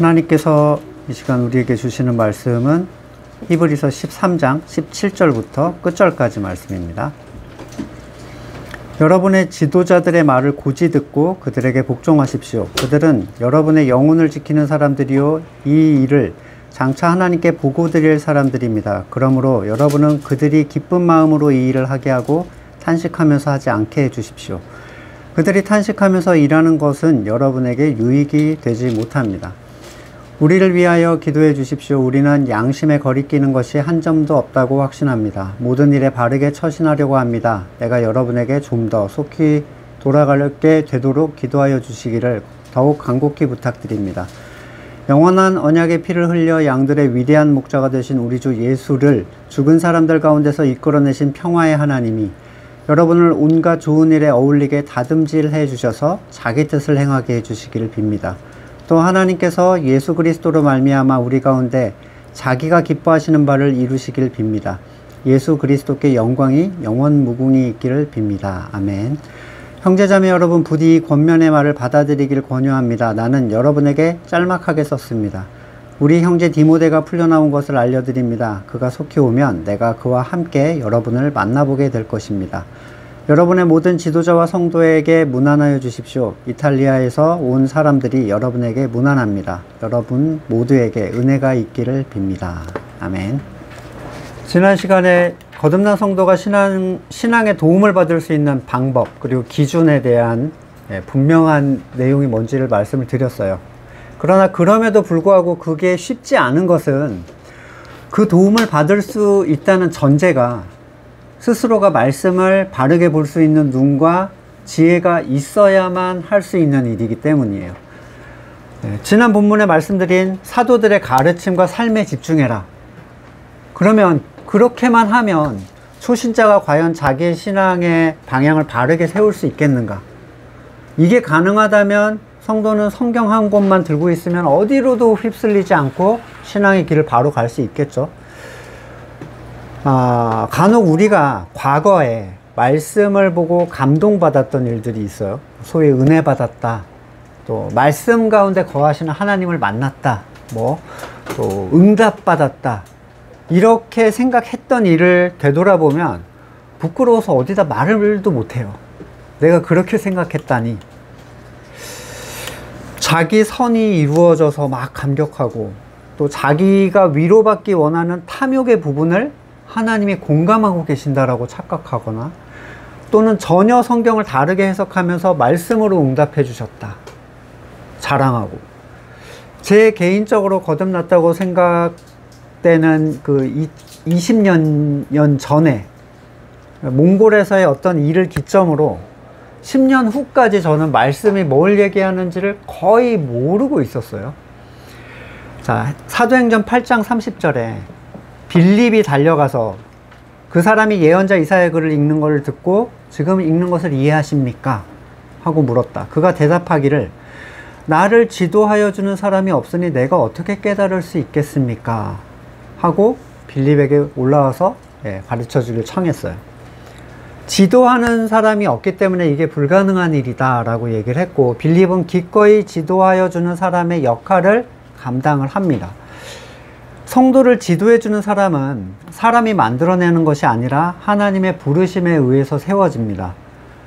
하나님께서 이 시간 우리에게 주시는 말씀은 히브리서 13장 17절부터 끝절까지 말씀입니다. 여러분의 지도자들의 말을 고지 듣고 그들에게 복종하십시오. 그들은 여러분의 영혼을 지키는 사람들이요 이 일을 장차 하나님께 보고 드릴 사람들입니다. 그러므로 여러분은 그들이 기쁜 마음으로 이 일을 하게 하고 탄식하면서 하지 않게 해주십시오. 그들이 탄식하면서 일하는 것은 여러분에게 유익이 되지 못합니다. 우리를 위하여 기도해 주십시오. 우리는 양심에 거리끼는 것이 한 점도 없다고 확신합니다. 모든 일에 바르게 처신하려고 합니다. 내가 여러분에게 좀 더 속히 돌아가게 되도록 기도하여 주시기를 더욱 간곡히 부탁드립니다. 영원한 언약의 피를 흘려 양들의 위대한 목자가 되신 우리 주 예수를 죽은 사람들 가운데서 이끌어내신 평화의 하나님이 여러분을 온갖 좋은 일에 어울리게 다듬질해 주셔서 자기 뜻을 행하게 해주시기를 빕니다. 또 하나님께서 예수 그리스도로 말미암아 우리 가운데 자기가 기뻐하시는 바를 이루시길 빕니다. 예수 그리스도께 영광이 영원 무궁히 있기를 빕니다. 아멘. 형제자매 여러분, 부디 이 권면의 말을 받아들이길 권유합니다. 나는 여러분에게 짤막하게 썼습니다. 우리 형제 디모데가 풀려나온 것을 알려드립니다. 그가 속히 오면 내가 그와 함께 여러분을 만나보게 될 것입니다. 여러분의 모든 지도자와 성도에게 문안하여 주십시오. 이탈리아에서 온 사람들이 여러분에게 문안합니다. 여러분 모두에게 은혜가 있기를 빕니다. 아멘. 지난 시간에 거듭난 성도가 신앙에 도움을 받을 수 있는 방법 그리고 기준에 대한 분명한 내용이 뭔지를 말씀을 드렸어요. 그러나 그럼에도 불구하고 그게 쉽지 않은 것은 그 도움을 받을 수 있다는 전제가 스스로가 말씀을 바르게 볼 수 있는 눈과 지혜가 있어야만 할 수 있는 일이기 때문이에요. 지난 본문에 말씀드린 사도들의 가르침과 삶에 집중해라. 그러면 그렇게만 하면 초신자가 과연 자기의 신앙의 방향을 바르게 세울 수 있겠는가? 이게 가능하다면 성도는 성경 한 권만 들고 있으면 어디로도 휩쓸리지 않고 신앙의 길을 바로 갈 수 있겠죠. 간혹 우리가 과거에 말씀을 보고 감동받았던 일들이 있어요. 소위 은혜 받았다, 또 말씀 가운데 거하시는 하나님을 만났다, 또 응답 받았다, 이렇게 생각했던 일을 되돌아보면 부끄러워서 어디다 말을도 못해요. 내가 그렇게 생각했다니. 자기 선이 이루어져서 막 감격하고, 또 자기가 위로받기 원하는 탐욕의 부분을 하나님이 공감하고 계신다라고 착각하거나, 또는 전혀 성경을 다르게 해석하면서 말씀으로 응답해 주셨다 자랑하고, 제 개인적으로 거듭났다고 생각되는 그 20년 전에 몽골에서의 어떤 일을 기점으로 10년 후까지 저는 말씀이 뭘 얘기하는지를 거의 모르고 있었어요. 자, 사도행전 8장 30절에 빌립이 달려가서 그 사람이 예언자 이사야의 글을 읽는 것을 듣고 지금 읽는 것을 이해하십니까? 하고 물었다. 그가 대답하기를 나를 지도하여 주는 사람이 없으니 내가 어떻게 깨달을 수 있겠습니까? 하고 빌립에게 올라와서 가르쳐 주길 청했어요. 지도하는 사람이 없기 때문에 이게 불가능한 일이다 라고 얘기를 했고, 빌립은 기꺼이 지도하여 주는 사람의 역할을 감당을 합니다. 성도를 지도해 주는 사람은 사람이 만들어내는 것이 아니라 하나님의 부르심에 의해서 세워집니다.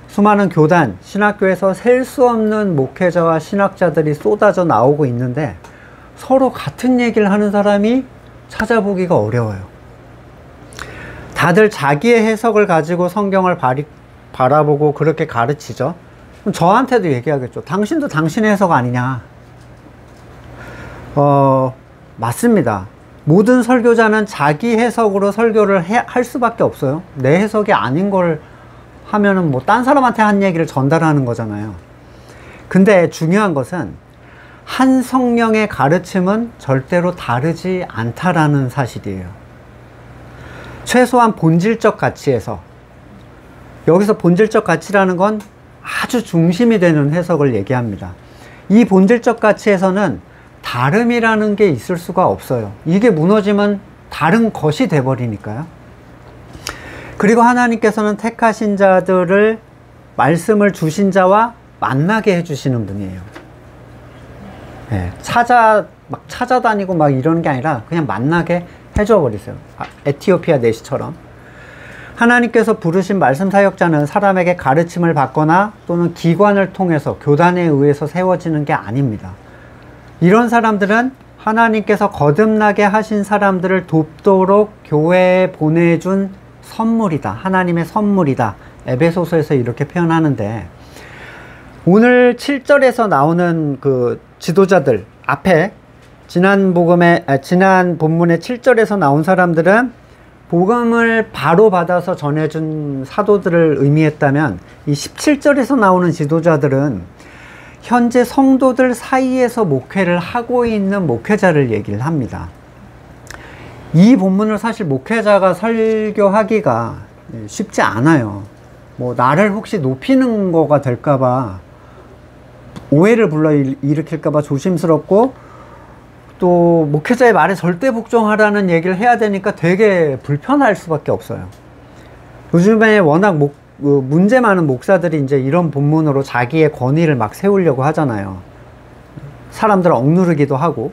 수많은 교단, 신학교에서 셀 수 없는 목회자와 신학자들이 쏟아져 나오고 있는데 서로 같은 얘기를 하는 사람이 찾아보기가 어려워요. 다들 자기의 해석을 가지고 성경을 바라보고 그렇게 가르치죠. 그럼 저한테도 얘기하겠죠. 당신도 당신의 해석 아니냐. 맞습니다. 모든 설교자는 자기 해석으로 설교를 할 수밖에 없어요. 내 해석이 아닌 걸 하면은 딴 사람한테 한 얘기를 전달하는 거잖아요. 근데 중요한 것은 한 성령의 가르침은 절대로 다르지 않다라는 사실이에요. 최소한 본질적 가치에서, 여기서 본질적 가치라는 건 아주 중심이 되는 해석을 얘기합니다. 이 본질적 가치에서는 다름이라는 게 있을 수가 없어요. 이게 무너지면 다른 것이 돼버리니까요. 그리고 하나님께서는 택하신 자들을 말씀을 주신 자와 만나게 해주시는 분이에요. 예, 막 찾아다니고 막 이러는 게 아니라 그냥 만나게 해줘 버리세요. 에티오피아 내시처럼. 하나님께서 부르신 말씀 사역자는 사람에게 가르침을 받거나 또는 기관을 통해서 교단에 의해서 세워지는 게 아닙니다. 이런 사람들은 하나님께서 거듭나게 하신 사람들을 돕도록 교회에 보내준 선물이다. 하나님의 선물이다. 에베소서에서 이렇게 표현하는데, 오늘 7절에서 나오는 그 지도자들 앞에 지난 본문의 7절에서 나온 사람들은 복음을 바로 받아서 전해준 사도들을 의미했다면, 이 17절에서 나오는 지도자들은 현재 성도들 사이에서 목회를 하고 있는 목회자를 얘기를 합니다. 이 본문을 사실 목회자가 설교하기가 쉽지 않아요. 뭐 나를 혹시 높이는 거가 될까봐, 오해를 불러일으킬까봐 조심스럽고, 또 목회자의 말에 절대 복종하라는 얘기를 해야 되니까 되게 불편할 수밖에 없어요. 요즘에 워낙 문제 많은 목사들이 이제 이런 본문으로 자기의 권위를 막 세우려고 하잖아요. 사람들을 억누르기도 하고.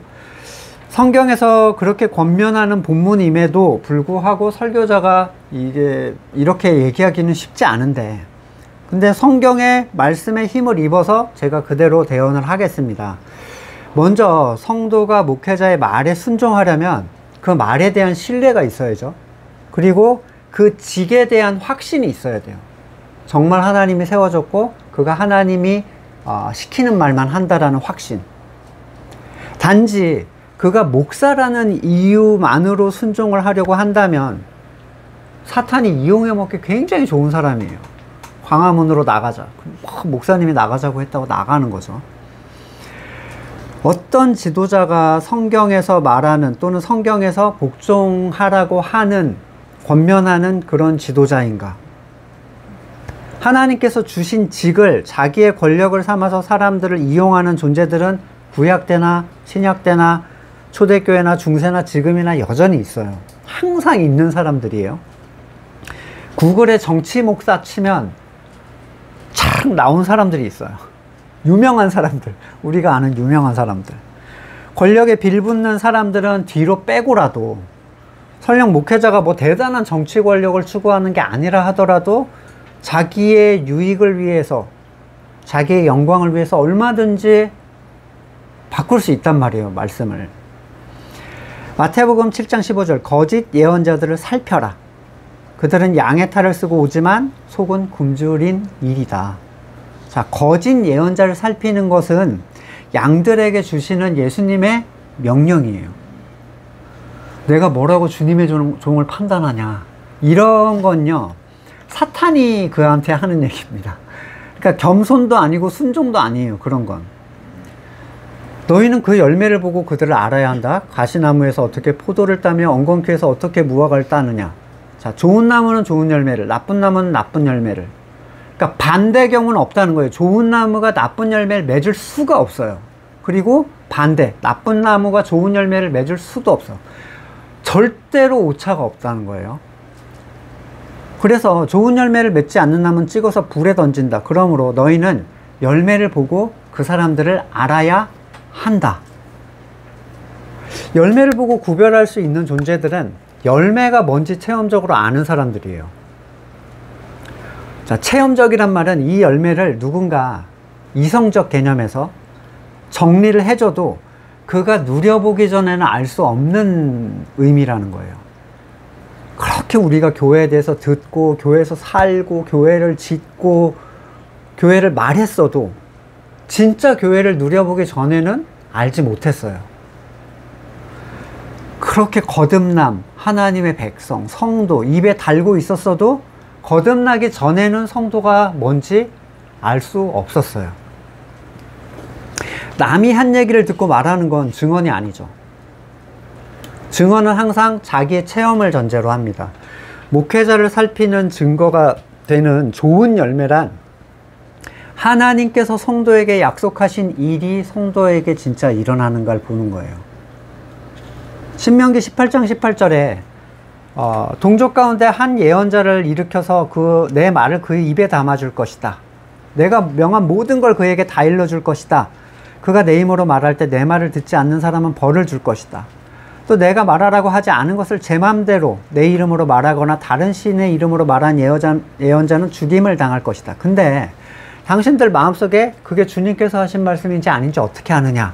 성경에서 그렇게 권면하는 본문임에도 불구하고 설교자가 이게 이렇게 얘기하기는 쉽지 않은데, 근데 성경의 말씀에 힘을 입어서 제가 그대로 대언을 하겠습니다. 먼저 성도가 목회자의 말에 순종하려면 그 말에 대한 신뢰가 있어야죠. 그리고 그 직에 대한 확신이 있어야 돼요. 정말 하나님이 세워졌고 그가 하나님이 시키는 말만 한다라는 확신. 단지 그가 목사라는 이유만으로 순종을 하려고 한다면 사탄이 이용해 먹기 굉장히 좋은 사람이에요. 광화문으로 나가자. 목사님이 나가자고 했다고 나가는 거죠. 어떤 지도자가 성경에서 말하는 또는 성경에서 복종하라고 하는, 권면하는 그런 지도자인가? 하나님께서 주신 직을 자기의 권력을 삼아서 사람들을 이용하는 존재들은 구약 때나 신약 때나 초대교회나 중세나 지금이나 여전히 있어요. 항상 있는 사람들이에요. 구글에 정치 목사 치면 참 나온 사람들이 있어요. 유명한 사람들, 우리가 아는 유명한 사람들. 권력에 빌붙는 사람들은 뒤로 빼고라도, 설령 목회자가 뭐 대단한 정치 권력을 추구하는 게 아니라 하더라도 자기의 유익을 위해서, 자기의 영광을 위해서 얼마든지 바꿀 수 있단 말이에요, 말씀을. 마태복음 7장 15절, 거짓 예언자들을 살펴라. 그들은 양의 탈을 쓰고 오지만 속은 굶주린 일이다. 자, 거짓 예언자를 살피는 것은 양들에게 주시는 예수님의 명령이에요. 내가 뭐라고 주님의 종을 판단하냐. 이런 건요, 사탄이 그한테 하는 얘기입니다. 그러니까 겸손도 아니고 순종도 아니에요, 그런 건. 너희는 그 열매를 보고 그들을 알아야 한다. 가시나무에서 어떻게 포도를 따며 엉겅퀴에서 어떻게 무화과를 따느냐. 자, 좋은 나무는 좋은 열매를, 나쁜 나무는 나쁜 열매를. 그러니까 반대 경우는 없다는 거예요. 좋은 나무가 나쁜 열매를 맺을 수가 없어요. 그리고 반대, 나쁜 나무가 좋은 열매를 맺을 수도 없어. 절대로 오차가 없다는 거예요. 그래서 좋은 열매를 맺지 않는 나무는 찍어서 불에 던진다. 그러므로 너희는 열매를 보고 그 사람들을 알아야 한다. 열매를 보고 구별할 수 있는 존재들은 열매가 뭔지 체험적으로 아는 사람들이에요. 자, 체험적이란 말은 이 열매를 누군가 이성적 개념에서 정리를 해줘도 그가 누려보기 전에는 알 수 없는 의미라는 거예요. 그렇게 우리가 교회에 대해서 듣고 교회에서 살고 교회를 짓고 교회를 말했어도 진짜 교회를 누려보기 전에는 알지 못했어요. 그렇게 거듭남, 하나님의 백성, 성도 입에 달고 있었어도 거듭나기 전에는 성도가 뭔지 알 수 없었어요. 남이 한 얘기를 듣고 말하는 건 증언이 아니죠. 증언은 항상 자기의 체험을 전제로 합니다. 목회자를 살피는 증거가 되는 좋은 열매란 하나님께서 성도에게 약속하신 일이 성도에게 진짜 일어나는가를 보는 거예요. 신명기 18장 18절에 동족 가운데 한 예언자를 일으켜서 내 말을 그의 입에 담아줄 것이다. 내가 명한 모든 걸 그에게 다 일러줄 것이다. 그가 내 힘으로 말할 때 내 말을 듣지 않는 사람은 벌을 줄 것이다. 또 내가 말하라고 하지 않은 것을 제 맘대로 내 이름으로 말하거나 다른 신의 이름으로 말한 예언자는 죽임을 당할 것이다. 근데 당신들 마음속에 그게 주님께서 하신 말씀인지 아닌지 어떻게 아느냐?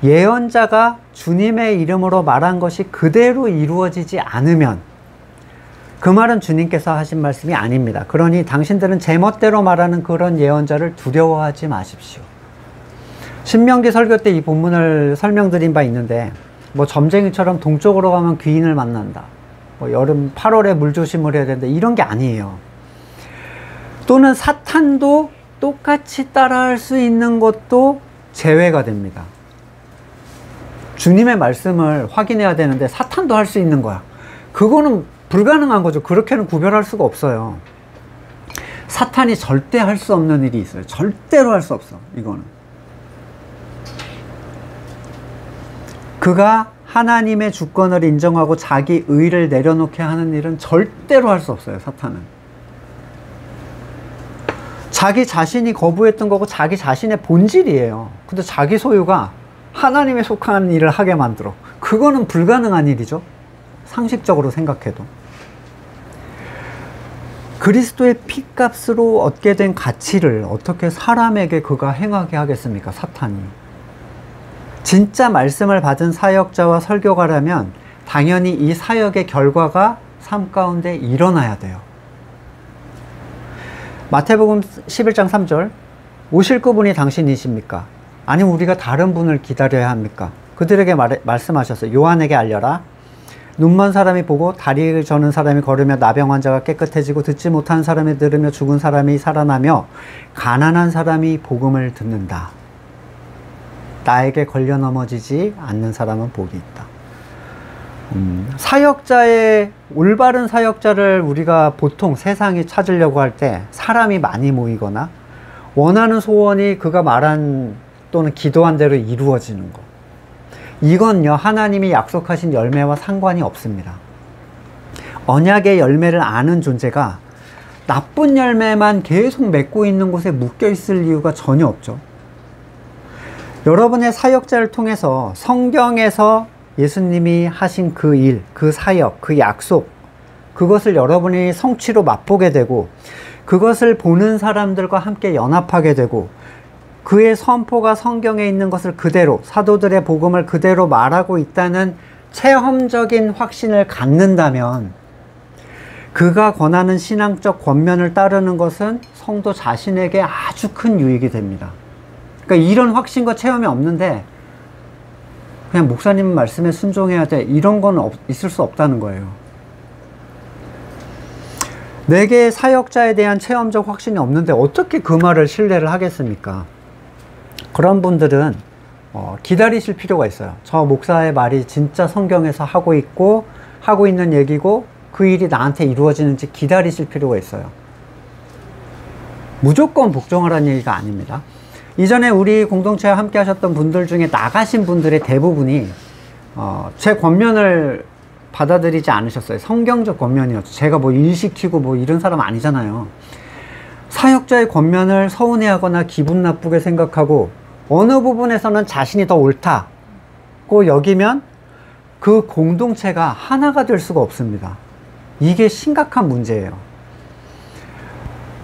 예언자가 주님의 이름으로 말한 것이 그대로 이루어지지 않으면 그 말은 주님께서 하신 말씀이 아닙니다. 그러니 당신들은 제멋대로 말하는 그런 예언자를 두려워하지 마십시오. 신명기 설교 때 이 본문을 설명드린 바 있는데, 뭐 점쟁이처럼 동쪽으로 가면 귀인을 만난다, 뭐 여름 8월에 물조심을 해야 된다, 이런 게 아니에요. 또는 사탄도 똑같이 따라할 수 있는 것도 제외가 됩니다. 주님의 말씀을 확인해야 되는데 사탄도 할 수 있는 거야. 그거는 불가능한 거죠. 그렇게는 구별할 수가 없어요. 사탄이 절대 할 수 없는 일이 있어요. 절대로 할 수 없어. 이거는 그가 하나님의 주권을 인정하고 자기 의를 내려놓게 하는 일은 절대로 할 수 없어요. 사탄은 자기 자신이 거부했던 거고 자기 자신의 본질이에요. 근데 자기 소유가 하나님에 속한 일을 하게 만들어. 그거는 불가능한 일이죠. 상식적으로 생각해도. 그리스도의 피값으로 얻게 된 가치를 어떻게 사람에게 그가 행하게 하겠습니까? 사탄이. 진짜 말씀을 받은 사역자와 설교가라면 당연히 이 사역의 결과가 삶 가운데 일어나야 돼요. 마태복음 11장 3절, 오실 그분이 당신이십니까? 아니면 우리가 다른 분을 기다려야 합니까? 그들에게 말씀하셨어요. 요한에게 알려라. 눈먼 사람이 보고 다리를 저는 사람이 걸으며 나병 환자가 깨끗해지고 듣지 못한 사람이 들으며 죽은 사람이 살아나며 가난한 사람이 복음을 듣는다. 나에게 걸려 넘어지지 않는 사람은 복이 있다. 사역자의 올바른 사역자를 우리가 보통 세상이 찾으려고 할 때 사람이 많이 모이거나 원하는 소원이 그가 말한 또는 기도한 대로 이루어지는 것, 이건요 하나님이 약속하신 열매와 상관이 없습니다. 언약의 열매를 아는 존재가 나쁜 열매만 계속 맺고 있는 곳에 묶여 있을 이유가 전혀 없죠. 여러분의 사역자를 통해서 성경에서 예수님이 하신 그 일, 그 사역, 그 약속, 그것을 여러분이 성취로 맛보게 되고 그것을 보는 사람들과 함께 연합하게 되고 그의 선포가 성경에 있는 것을 그대로, 사도들의 복음을 그대로 말하고 있다는 체험적인 확신을 갖는다면 그가 권하는 신앙적 권면을 따르는 것은 성도 자신에게 아주 큰 유익이 됩니다. 그러니까 이런 확신과 체험이 없는데 그냥 목사님 말씀에 순종해야 돼, 이런 건 있을 수 없다는 거예요. 내게 사역자에 대한 체험적 확신이 없는데 어떻게 그 말을 신뢰를 하겠습니까? 그런 분들은 기다리실 필요가 있어요. 저 목사의 말이 진짜 성경에서 하고 있고 하고 있는 얘기고 그 일이 나한테 이루어지는지 기다리실 필요가 있어요. 무조건 복종하라는 얘기가 아닙니다. 이전에 우리 공동체와 함께 하셨던 분들 중에 나가신 분들의 대부분이 제 권면을 받아들이지 않으셨어요. 성경적 권면이었죠. 제가 뭐 일시키고 뭐 이런 사람 아니잖아요. 사역자의 권면을 서운해하거나 기분 나쁘게 생각하고 어느 부분에서는 자신이 더 옳다고 여기면 그 공동체가 하나가 될 수가 없습니다. 이게 심각한 문제예요.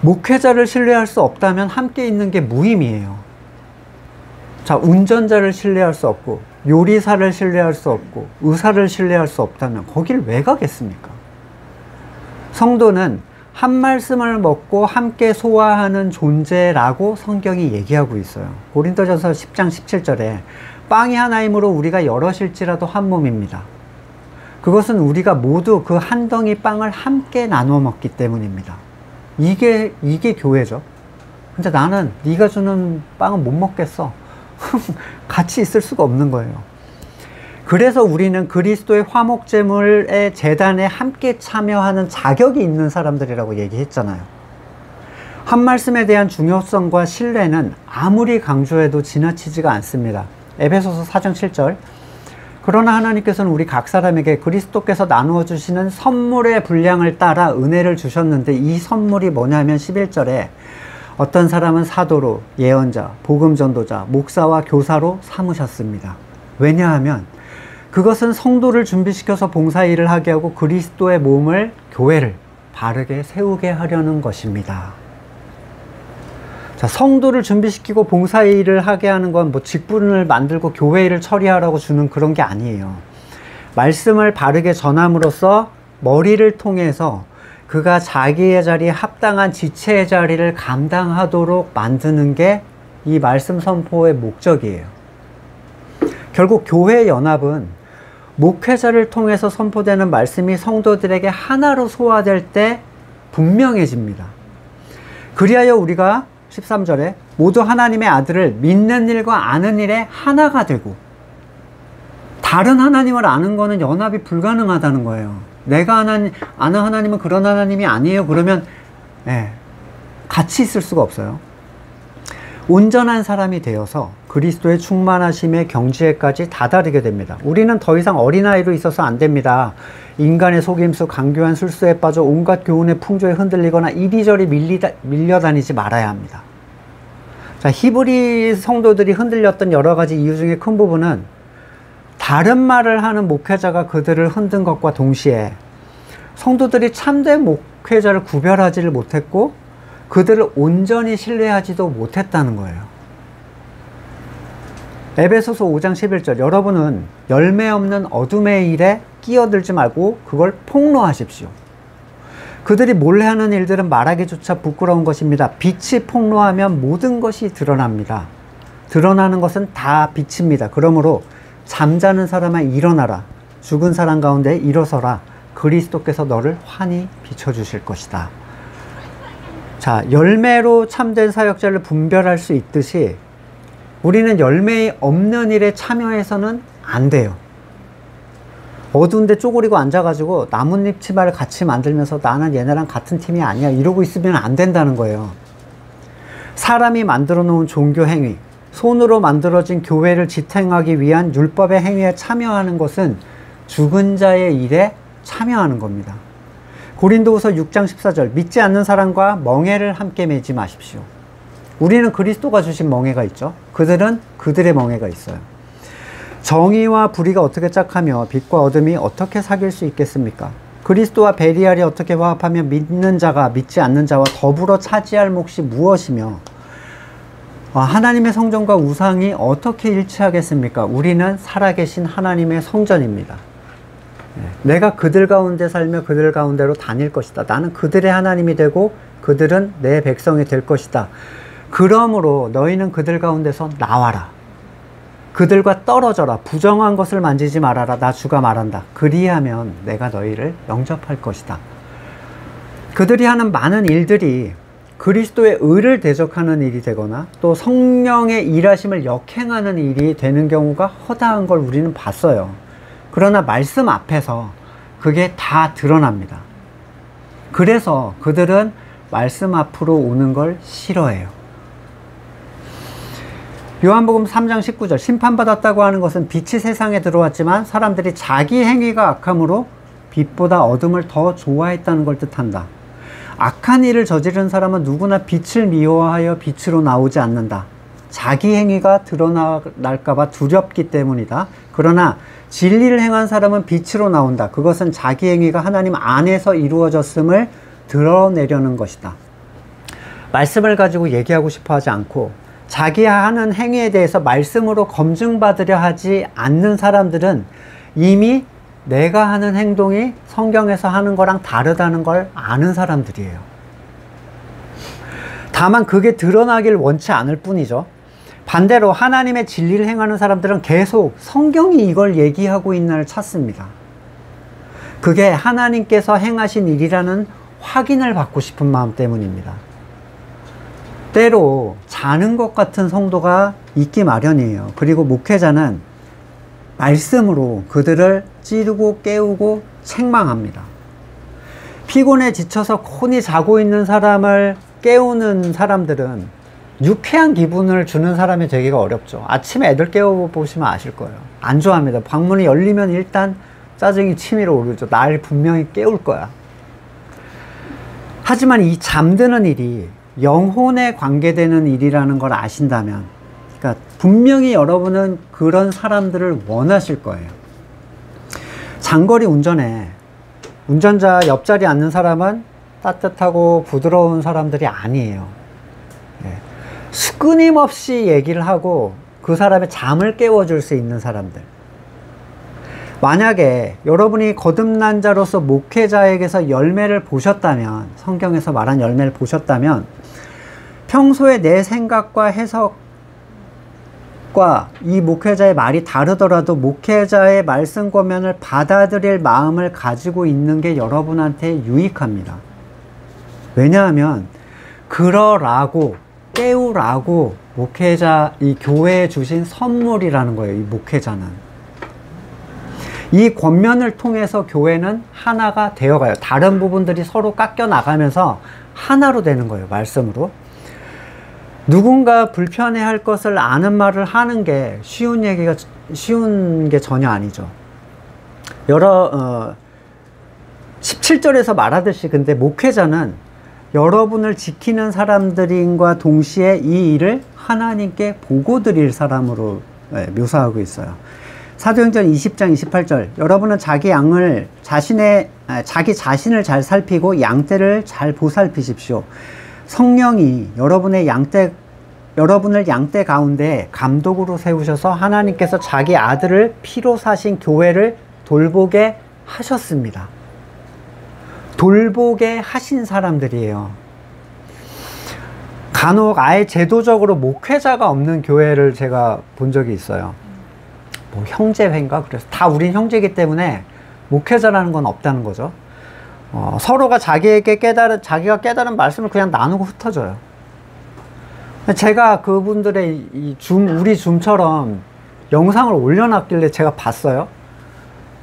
목회자를 신뢰할 수 없다면 함께 있는 게 무의미해요. 자, 운전자를 신뢰할 수 없고 요리사를 신뢰할 수 없고 의사를 신뢰할 수 없다면 거길 왜 가겠습니까? 성도는 한 말씀을 먹고 함께 소화하는 존재라고 성경이 얘기하고 있어요. 고린도전서 10장 17절에 빵이 하나이므로 우리가 여럿일지라도 한 몸입니다. 그것은 우리가 모두 그 한 덩이 빵을 함께 나눠 먹기 때문입니다. 이게 교회죠. 근데 나는 네가 주는 빵은 못 먹겠어. 같이 있을 수가 없는 거예요. 그래서 우리는 그리스도의 화목제물의 제단에 함께 참여하는 자격이 있는 사람들이라고 얘기했잖아요. 한 말씀에 대한 중요성과 신뢰는 아무리 강조해도 지나치지가 않습니다. 에베소서 4장 7절, 그러나 하나님께서는 우리 각 사람에게 그리스도께서 나누어 주시는 선물의 분량을 따라 은혜를 주셨는데 이 선물이 뭐냐면 11절에 어떤 사람은 사도로, 예언자, 복음전도자, 목사와 교사로 삼으셨습니다. 왜냐하면 그것은 성도를 준비시켜서 봉사일을 하게 하고 그리스도의 몸을, 교회를 바르게 세우게 하려는 것입니다. 자, 성도를 준비시키고 봉사일을 하게 하는 건 뭐 직분을 만들고 교회 일을 처리하라고 주는 그런 게 아니에요. 말씀을 바르게 전함으로써 머리를 통해서 그가 자기의 자리에 합당한 지체의 자리를 감당하도록 만드는 게 이 말씀 선포의 목적이에요. 결국 교회 연합은 목회자를 통해서 선포되는 말씀이 성도들에게 하나로 소화될 때 분명해집니다. 그리하여 우리가 13절에 모두 하나님의 아들을 믿는 일과 아는 일에 하나가 되고, 다른 하나님을 아는 거는 연합이 불가능하다는 거예요. 내가 아는 하나님은 그런 하나님이 아니에요. 그러면 같이 있을 수가 없어요. 온전한 사람이 되어서 그리스도의 충만하심의 경지에까지 다다르게 됩니다. 우리는 더 이상 어린아이로 있어서 안 됩니다. 인간의 속임수, 강교한 술수에 빠져 온갖 교훈의 풍조에 흔들리거나 이리저리 밀려다니지 말아야 합니다. 자, 히브리 성도들이 흔들렸던 여러 가지 이유 중에 큰 부분은 다른 말을 하는 목회자가 그들을 흔든 것과 동시에 성도들이 참된 목회자를 구별하지를 못했고 그들을 온전히 신뢰하지도 못했다는 거예요. 에베소서 5장 11절, 여러분은 열매 없는 어둠의 일에 끼어들지 말고 그걸 폭로하십시오. 그들이 몰래 하는 일들은 말하기조차 부끄러운 것입니다. 빛이 폭로하면 모든 것이 드러납니다. 드러나는 것은 다 빛입니다. 그러므로 잠자는 사람아 일어나라. 죽은 사람 가운데 일어서라. 그리스도께서 너를 환히 비춰주실 것이다. 자, 열매로 참된 사역자를 분별할 수 있듯이 우리는 열매 없는 일에 참여해서는 안 돼요. 어두운데 쪼그리고 앉아가지고 나뭇잎 치마를 같이 만들면서 나는 얘네랑 같은 팀이 아니야 이러고 있으면 안 된다는 거예요. 사람이 만들어 놓은 종교 행위, 손으로 만들어진 교회를 지탱하기 위한 율법의 행위에 참여하는 것은 죽은 자의 일에 참여하는 겁니다. 고린도후서 6장 14절, 믿지 않는 사람과 멍에를 함께 매지 마십시오. 우리는 그리스도가 주신 멍에가 있죠. 그들은 그들의 멍에가 있어요. 정의와 불의가 어떻게 짝하며 빛과 어둠이 어떻게 사귈 수 있겠습니까? 그리스도와 베리알이 어떻게 화합하며 믿는 자가 믿지 않는 자와 더불어 차지할 몫이 무엇이며 하나님의 성전과 우상이 어떻게 일치하겠습니까? 우리는 살아계신 하나님의 성전입니다. 내가 그들 가운데 살며 그들 가운데로 다닐 것이다. 나는 그들의 하나님이 되고 그들은 내 백성이 될 것이다. 그러므로 너희는 그들 가운데서 나와라. 그들과 떨어져라. 부정한 것을 만지지 말아라. 나 주가 말한다. 그리하면 내가 너희를 영접할 것이다. 그들이 하는 많은 일들이 그리스도의 의를 대적하는 일이 되거나 또 성령의 일하심을 역행하는 일이 되는 경우가 허다한 걸 우리는 봤어요. 그러나 말씀 앞에서 그게 다 드러납니다. 그래서 그들은 말씀 앞으로 오는 걸 싫어해요. 요한복음 3장 19절, 심판받았다고 하는 것은 빛이 세상에 들어왔지만 사람들이 자기 행위가 악함으로 빛보다 어둠을 더 좋아했다는 걸 뜻한다. 악한 일을 저지른 사람은 누구나 빛을 미워하여 빛으로 나오지 않는다. 자기 행위가 드러날까봐 두렵기 때문이다. 그러나 진리를 행한 사람은 빛으로 나온다. 그것은 자기 행위가 하나님 안에서 이루어졌음을 드러내려는 것이다. 말씀을 가지고 얘기하고 싶어 하지 않고 자기 하는 행위에 대해서 말씀으로 검증받으려 하지 않는 사람들은 이미 내가 하는 행동이 성경에서 하는 거랑 다르다는 걸 아는 사람들이에요. 다만 그게 드러나길 원치 않을 뿐이죠. 반대로 하나님의 진리를 행하는 사람들은 계속 성경이 이걸 얘기하고 있나를 찾습니다. 그게 하나님께서 행하신 일이라는 확인을 받고 싶은 마음 때문입니다. 때로 자는 것 같은 성도가 있기 마련이에요. 그리고 목회자는 말씀으로 그들을 찌르고 깨우고 책망합니다. 피곤해 지쳐서 곤히 자고 있는 사람을 깨우는 사람들은 유쾌한 기분을 주는 사람이 되기가 어렵죠. 아침에 애들 깨워보시면 아실 거예요. 안 좋아합니다. 방문이 열리면 일단 짜증이 치밀어 오르죠. 날 분명히 깨울 거야. 하지만 이 잠드는 일이 영혼에 관계되는 일이라는 걸 아신다면, 그러니까 분명히 여러분은 그런 사람들을 원하실 거예요. 장거리 운전에 운전자 옆자리에 앉는 사람은 따뜻하고 부드러운 사람들이 아니에요. 끊임없이 얘기를 하고 그 사람의 잠을 깨워줄 수 있는 사람들. 만약에 여러분이 거듭난 자로서 목회자에게서 열매를 보셨다면, 성경에서 말한 열매를 보셨다면, 평소에 내 생각과 해석과 이 목회자의 말이 다르더라도 목회자의 말씀 권면을 받아들일 마음을 가지고 있는 게 여러분한테 유익합니다. 왜냐하면 그러라고, 깨우라고 목회자, 이 교회에 주신 선물이라는 거예요. 이 목회자는. 이 권면을 통해서 교회는 하나가 되어가요. 다른 부분들이 서로 깎여 나가면서 하나로 되는 거예요. 말씀으로. 누군가 불편해할 것을 아는 말을 하는 게 쉬운 게 전혀 아니죠. 17절에서 말하듯이, 근데 목회자는 여러분을 지키는 사람들인과 동시에 이 일을 하나님께 보고 드릴 사람으로 묘사하고 있어요. 사도행전 20장 28절, 여러분은 자기 자신을 잘 살피고 양떼를 잘 보살피십시오. 성령이 여러분을 양떼 가운데 감독으로 세우셔서 하나님께서 자기 아들을 피로 사신 교회를 돌보게 하셨습니다. 돌보게 하신 사람들이에요. 간혹 아예 제도적으로 목회자가 없는 교회를 제가 본 적이 있어요. 뭐 형제회인가? 그래서 다 우린 형제이기 때문에 목회자라는 건 없다는 거죠. 서로가 자기가 깨달은 말씀을 그냥 나누고 흩어져요. 제가 그분들의 우리 줌처럼 영상을 올려놨길래 제가 봤어요.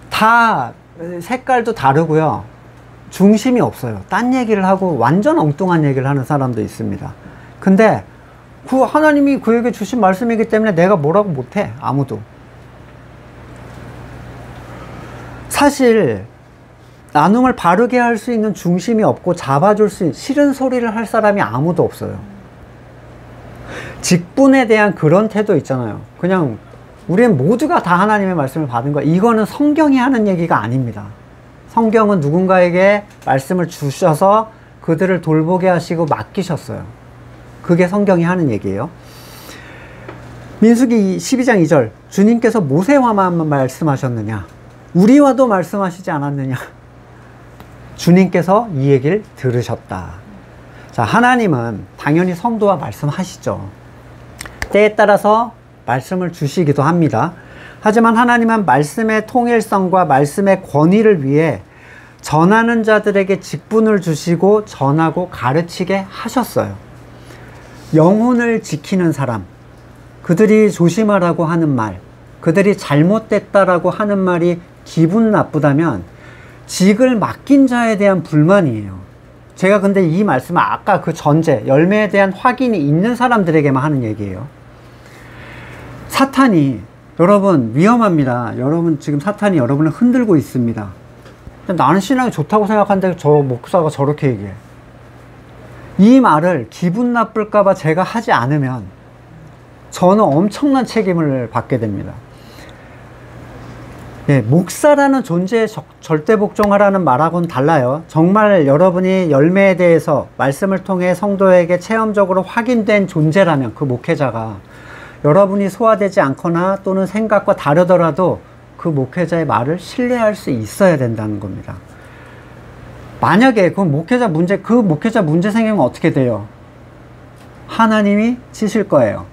다 색깔도 다르고요. 중심이 없어요. 딴 얘기를 하고 완전 엉뚱한 얘기를 하는 사람도 있습니다. 근데 그 하나님이 그에게 주신 말씀이기 때문에 내가 뭐라고 못해. 아무도. 사실 나눔을 바르게 할 수 있는 중심이 없고 잡아줄 수 있는, 싫은 소리를 할 사람이 아무도 없어요. 직분에 대한 그런 태도 있잖아요. 그냥 우리는 모두가 다 하나님의 말씀을 받은 거야. 이거는 성경이 하는 얘기가 아닙니다. 성경은 누군가에게 말씀을 주셔서 그들을 돌보게 하시고 맡기셨어요. 그게 성경이 하는 얘기예요. 민수기 12장 2절, 주님께서 모세와만 말씀하셨느냐? 우리와도 말씀하시지 않았느냐? 주님께서 이 얘기를 들으셨다. 자, 하나님은 당연히 성도와 말씀하시죠. 때에 따라서 말씀을 주시기도 합니다. 하지만 하나님은 말씀의 통일성과 말씀의 권위를 위해 전하는 자들에게 직분을 주시고 전하고 가르치게 하셨어요. 영혼을 지키는 사람, 그들이 조심하라고 하는 말, 그들이 잘못됐다라고 하는 말이 기분 나쁘다면 직을 맡긴 자에 대한 불만이에요. 제가 근데 이 말씀은 아까 그 전제, 열매에 대한 확인이 있는 사람들에게만 하는 얘기예요. 사탄이, 여러분 위험합니다. 여러분 지금 사탄이 여러분을 흔들고 있습니다. 나는 신앙이 좋다고 생각하는데 저 목사가 저렇게 얘기해. 이 말을 기분 나쁠까봐 제가 하지 않으면 저는 엄청난 책임을 받게 됩니다. 목사라는 존재에 절대 복종하라는 말하고는 달라요. 정말 여러분이 열매에 대해서 말씀을 통해 성도에게 체험적으로 확인된 존재라면, 그 목회자가 여러분이 소화되지 않거나 또는 생각과 다르더라도 그 목회자의 말을 신뢰할 수 있어야 된다는 겁니다. 만약에 그 목회자 문제 생기면 어떻게 돼요? 하나님이 치실 거예요.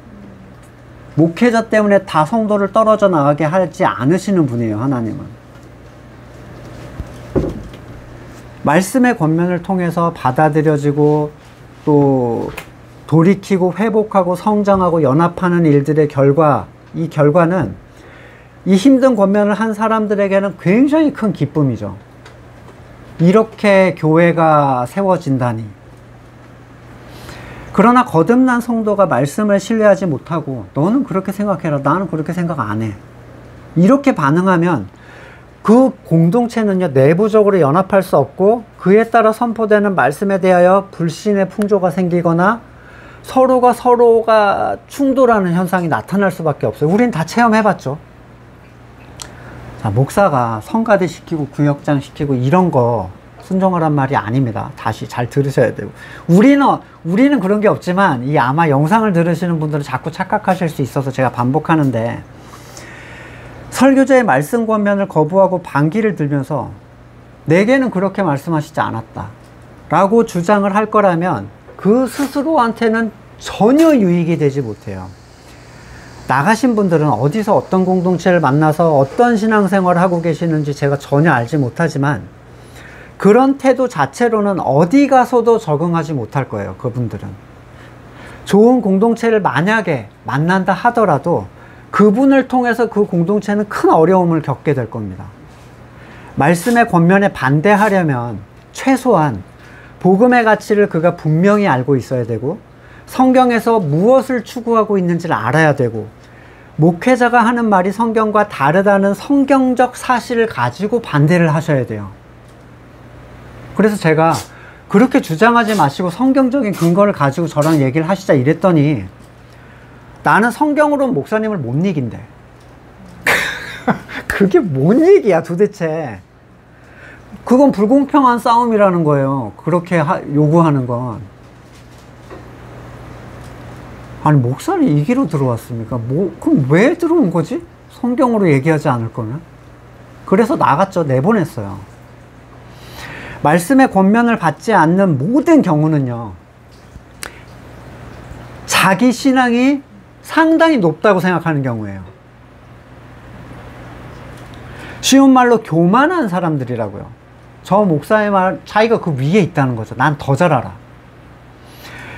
목회자 때문에 다 성도를 떨어져 나가게 하지 않으시는 분이에요. 하나님은. 말씀의 권면을 통해서 받아들여지고 또 돌이키고 회복하고 성장하고 연합하는 일들의 결과, 이 결과는 이 힘든 권면을 한 사람들에게는 굉장히 큰 기쁨이죠. 이렇게 교회가 세워진다니. 그러나 거듭난 성도가 말씀을 신뢰하지 못하고 너는 그렇게 생각해라, 나는 그렇게 생각 안 해, 이렇게 반응하면 그 공동체는요, 내부적으로 연합할 수 없고 그에 따라 선포되는 말씀에 대하여 불신의 풍조가 생기거나 서로가 충돌하는 현상이 나타날 수밖에 없어요. 우린 다 체험해봤죠. 자, 목사가 성가대 시키고 구역장 시키고 이런 거 순종하란 말이 아닙니다. 다시 잘 들으셔야 되고. 우리는 그런 게 없지만 이 아마 영상을 들으시는 분들은 자꾸 착각하실 수 있어서 제가 반복하는데, 설교자의 말씀 권면을 거부하고 반기를 들면서 내게는 그렇게 말씀하시지 않았다 라고 주장을 할 거라면 그 스스로한테는 전혀 유익이 되지 못해요. 나가신 분들은 어디서 어떤 공동체를 만나서 어떤 신앙생활을 하고 계시는지 제가 전혀 알지 못하지만 그런 태도 자체로는 어디 가서도 적응하지 못할 거예요. 그분들은 좋은 공동체를 만약에 만난다 하더라도 그분을 통해서 그 공동체는 큰 어려움을 겪게 될 겁니다. 말씀의 권면에 반대하려면 최소한 복음의 가치를 그가 분명히 알고 있어야 되고, 성경에서 무엇을 추구하고 있는지를 알아야 되고, 목회자가 하는 말이 성경과 다르다는 성경적 사실을 가지고 반대를 하셔야 돼요. 그래서 제가 그렇게 주장하지 마시고 성경적인 근거를 가지고 저랑 얘기를 하시자 이랬더니, 나는 성경으로는 목사님을 못 이긴대. 그게 뭔 얘기야 도대체. 그건 불공평한 싸움이라는 거예요. 그렇게 요구하는 건. 아니, 목사를 이기러 들어왔습니까? 그럼 왜 들어온 거지? 성경으로 얘기하지 않을 거면? 그래서 나갔죠. 내보냈어요. 말씀의 권면을 받지 않는 모든 경우는요, 자기 신앙이 상당히 높다고 생각하는 경우예요. 쉬운 말로 교만한 사람들이라고요. 저 목사의 말, 자기가 그 위에 있다는 거죠. 난 더 잘 알아.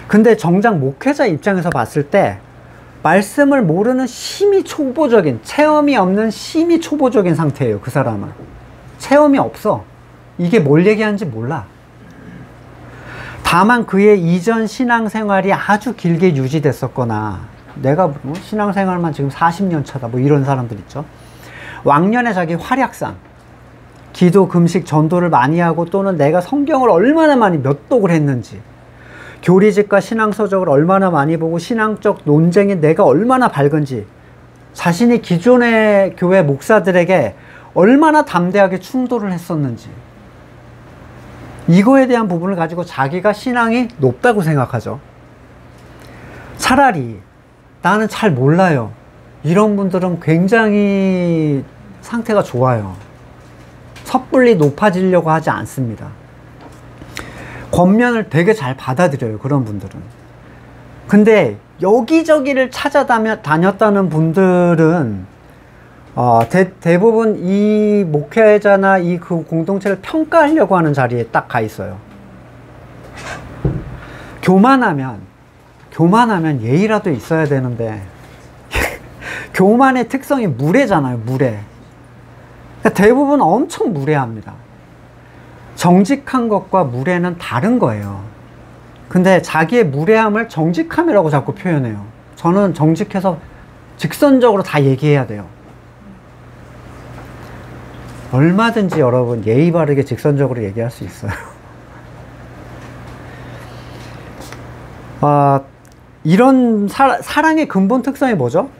근데 정작 목회자 입장에서 봤을 때 말씀을 모르는 심히 초보적인, 체험이 없는 심히 초보적인 상태예요. 그 사람은 체험이 없어. 이게 뭘 얘기하는지 몰라. 다만 그의 이전 신앙생활이 아주 길게 유지됐었거나, 내가 뭐 신앙생활만 지금 40년 차다 뭐 이런 사람들 있죠. 왕년에 자기 활약상, 기도, 금식, 전도를 많이 하고, 또는 내가 성경을 얼마나 많이 몇 독을 했는지, 교리집과 신앙서적을 얼마나 많이 보고 신앙적 논쟁에 내가 얼마나 밝은지, 자신이 기존의 교회 목사들에게 얼마나 담대하게 충돌을 했었는지, 이거에 대한 부분을 가지고 자기가 신앙이 높다고 생각하죠. 차라리 나는 잘 몰라요, 이런 분들은 굉장히 상태가 좋아요. 섣불리 높아지려고 하지 않습니다. 권면을 되게 잘 받아들여요, 그런 분들은. 근데 여기저기를 찾아다녔다는 분들은 대부분 이 목회자나 이 그 공동체를 평가하려고 하는 자리에 딱 가 있어요. 교만하면 예의라도 있어야 되는데 교만의 특성이 무례잖아요. 무례. 그러니까 대부분 엄청 무례합니다. 정직한 것과 무례는 다른 거예요. 근데 자기의 무례함을 정직함이라고 자꾸 표현해요. 저는 정직해서 직선적으로 다 얘기해야 돼요. 얼마든지 여러분 예의 바르게 직선적으로 얘기할 수 있어요. 이런 사랑의 근본 특성이 뭐죠?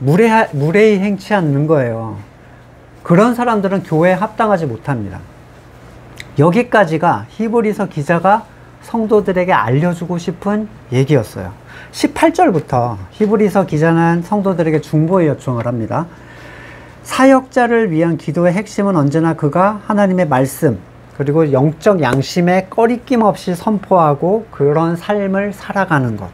무례히 행치 않는 거예요. 그런 사람들은 교회에 합당하지 못합니다. 여기까지가 히브리서 기자가 성도들에게 알려주고 싶은 얘기였어요. 18절부터 히브리서 기자는 성도들에게 중보의 요청을 합니다. 사역자를 위한 기도의 핵심은 언제나 그가 하나님의 말씀, 그리고 영적 양심에 꺼리낌 없이 선포하고 그런 삶을 살아가는 것.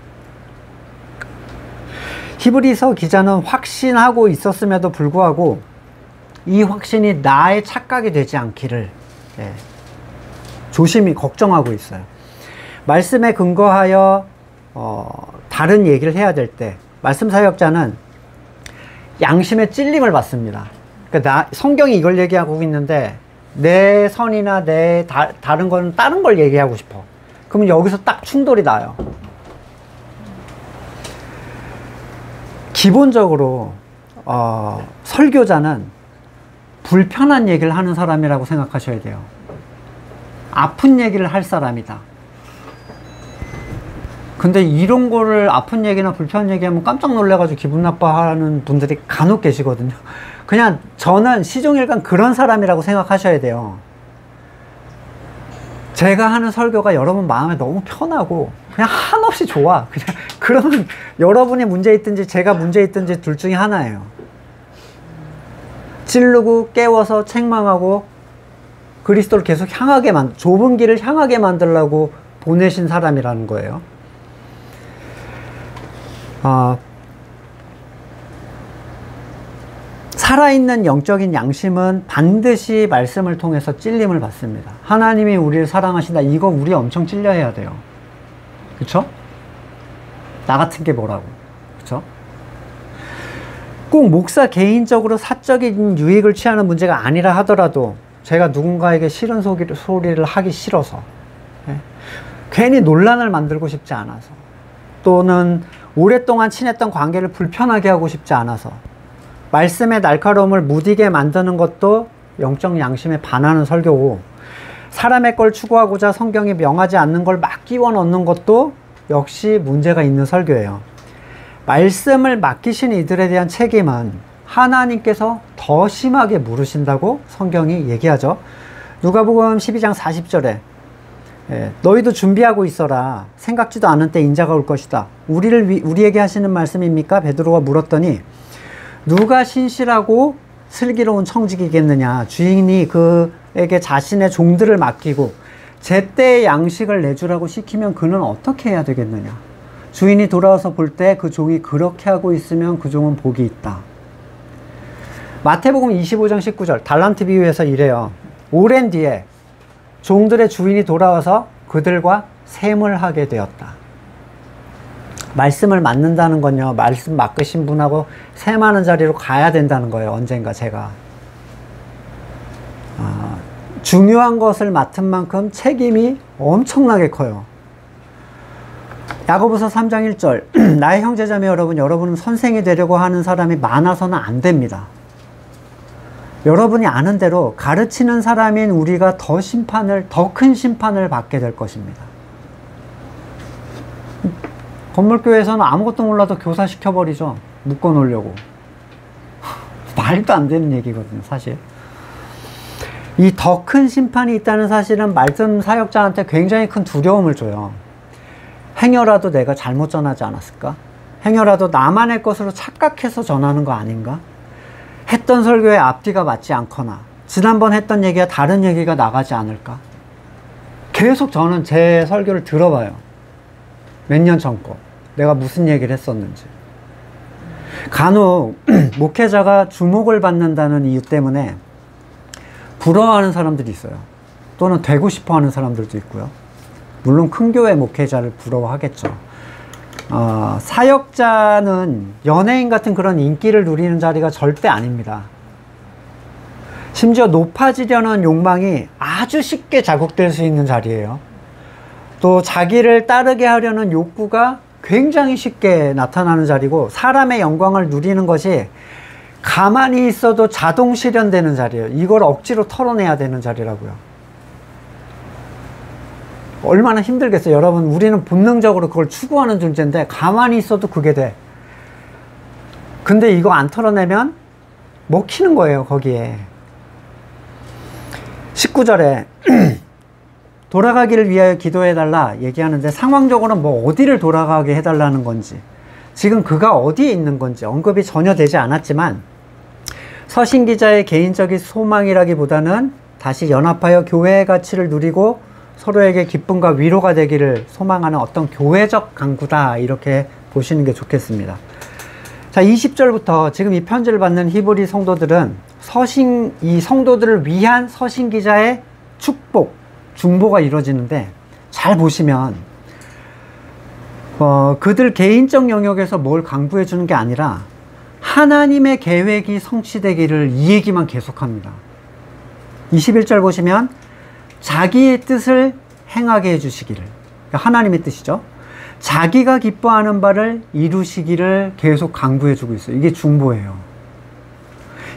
히브리서 기자는 확신하고 있었음에도 불구하고 이 확신이 나의 착각이 되지 않기를 조심히 걱정하고 있어요. 말씀에 근거하여 다른 얘기를 해야 될 때 말씀 사역자는 양심의 찔림을 받습니다. 그러니까 성경이 이걸 얘기하고 있는데 내 선이나 내 다른 건 다른 걸 얘기하고 싶어. 그러면 여기서 딱 충돌이 나요. 기본적으로 설교자는 불편한 얘기를 하는 사람이라고 생각하셔야 돼요. 아픈 얘기를 할 사람이다. 근데 이런 거를 아픈 얘기나 불편한 얘기하면 깜짝 놀래가지고 기분 나빠하는 분들이 간혹 계시거든요. 그냥 저는 시종일관 그런 사람이라고 생각하셔야 돼요. 제가 하는 설교가 여러분 마음에 너무 편하고 그냥 한없이 좋아. 그냥 그러면 여러분이 문제 있든지 제가 문제 있든지 둘 중에 하나예요. 찌르고 깨워서 책망하고 그리스도를 계속 향하게 좁은 길을 향하게 만들려고 보내신 사람이라는 거예요. 살아있는 영적인 양심은 반드시 말씀을 통해서 찔림을 받습니다. 하나님이 우리를 사랑하신다. 이거 우리 엄청 찔려야 돼요. 그쵸? 나 같은 게 뭐라고. 그쵸? 꼭 목사 개인적으로 사적인 유익을 취하는 문제가 아니라 하더라도 제가 누군가에게 싫은 소리를 하기 싫어서, 괜히 논란을 만들고 싶지 않아서, 또는 오랫동안 친했던 관계를 불편하게 하고 싶지 않아서 말씀의 날카로움을 무디게 만드는 것도 영적 양심에 반하는 설교고, 사람의 걸 추구하고자 성경이 명하지 않는 걸 막 끼워 넣는 것도 역시 문제가 있는 설교예요. 말씀을 맡기신 이들에 대한 책임은 하나님께서 더 심하게 물으신다고 성경이 얘기하죠. 누가복음 12장 40절에 너희도 준비하고 있어라. 생각지도 않은 때 인자가 올 것이다. 우리에게 하시는 말씀입니까? 베드로가 물었더니 누가 신실하고 슬기로운 청직이겠느냐. 주인이 그에게 자신의 종들을 맡기고 제때의 양식을 내주라고 시키면 그는 어떻게 해야 되겠느냐. 주인이 돌아와서 볼 때 그 종이 그렇게 하고 있으면 그 종은 복이 있다. 마태복음 25장 19절 달란트 비유에서 이래요. 오랜 뒤에 종들의 주인이 돌아와서 그들과 셈을 하게 되었다. 말씀을 맡는다는 건요, 말씀 맡으신 분하고 셈하는 자리로 가야 된다는 거예요. 언젠가 제가 중요한 것을 맡은 만큼 책임이 엄청나게 커요. 야고보서 3장 1절 나의 형제자매 여러분, 여러분은 선생이 되려고 하는 사람이 많아서는 안 됩니다. 여러분이 아는 대로 가르치는 사람인 우리가 더 큰 심판을 받게 될 것입니다. 건물교회에서는 아무것도 몰라도 교사 시켜버리죠. 묶어놓으려고. 말도 안 되는 얘기거든요, 사실. 이 더 큰 심판이 있다는 사실은 말씀 사역자한테 굉장히 큰 두려움을 줘요. 행여라도 내가 잘못 전하지 않았을까? 행여라도 나만의 것으로 착각해서 전하는 거 아닌가? 했던 설교의 앞뒤가 맞지 않거나 지난번 했던 얘기와 다른 얘기가 나가지 않을까? 계속 저는 제 설교를 들어봐요. 몇 년 전 거. 내가 무슨 얘기를 했었는지. 간혹 목회자가 주목을 받는다는 이유 때문에 부러워하는 사람들이 있어요. 또는 되고 싶어 하는 사람들도 있고요. 물론 큰 교회 목회자를 부러워하겠죠. 사역자는 연예인 같은 그런 인기를 누리는 자리가 절대 아닙니다. 심지어 높아지려는 욕망이 아주 쉽게 자극될 수 있는 자리예요. 또 자기를 따르게 하려는 욕구가 굉장히 쉽게 나타나는 자리고, 사람의 영광을 누리는 것이 가만히 있어도 자동 실현되는 자리예요. 이걸 억지로 털어내야 되는 자리라고요. 얼마나 힘들겠어요. 여러분, 우리는 본능적으로 그걸 추구하는 존재인데 가만히 있어도 그게 돼. 근데 이거 안 털어내면 먹히는 거예요, 거기에. 19절에 돌아가기를 위하여 기도해달라 얘기하는데, 상황적으로는 뭐 어디를 돌아가게 해달라는 건지, 지금 그가 어디에 있는 건지 언급이 전혀 되지 않았지만, 서신 기자의 개인적인 소망이라기보다는 다시 연합하여 교회의 가치를 누리고 서로에게 기쁨과 위로가 되기를 소망하는 어떤 교회적 강구다, 이렇게 보시는 게 좋겠습니다. 자, 20절부터 지금 이 편지를 받는 히브리 성도들은 이 성도들을 위한 서신 기자의 축복, 중보가 이루어지는데, 잘 보시면 그들 개인적 영역에서 뭘 강구해 주는 게 아니라 하나님의 계획이 성취되기를, 이 얘기만 계속합니다. 21절 보시면 자기의 뜻을 행하게 해주시기를, 그러니까 하나님의 뜻이죠. 자기가 기뻐하는 바를 이루시기를 계속 강구해주고 있어요. 이게 중보예요.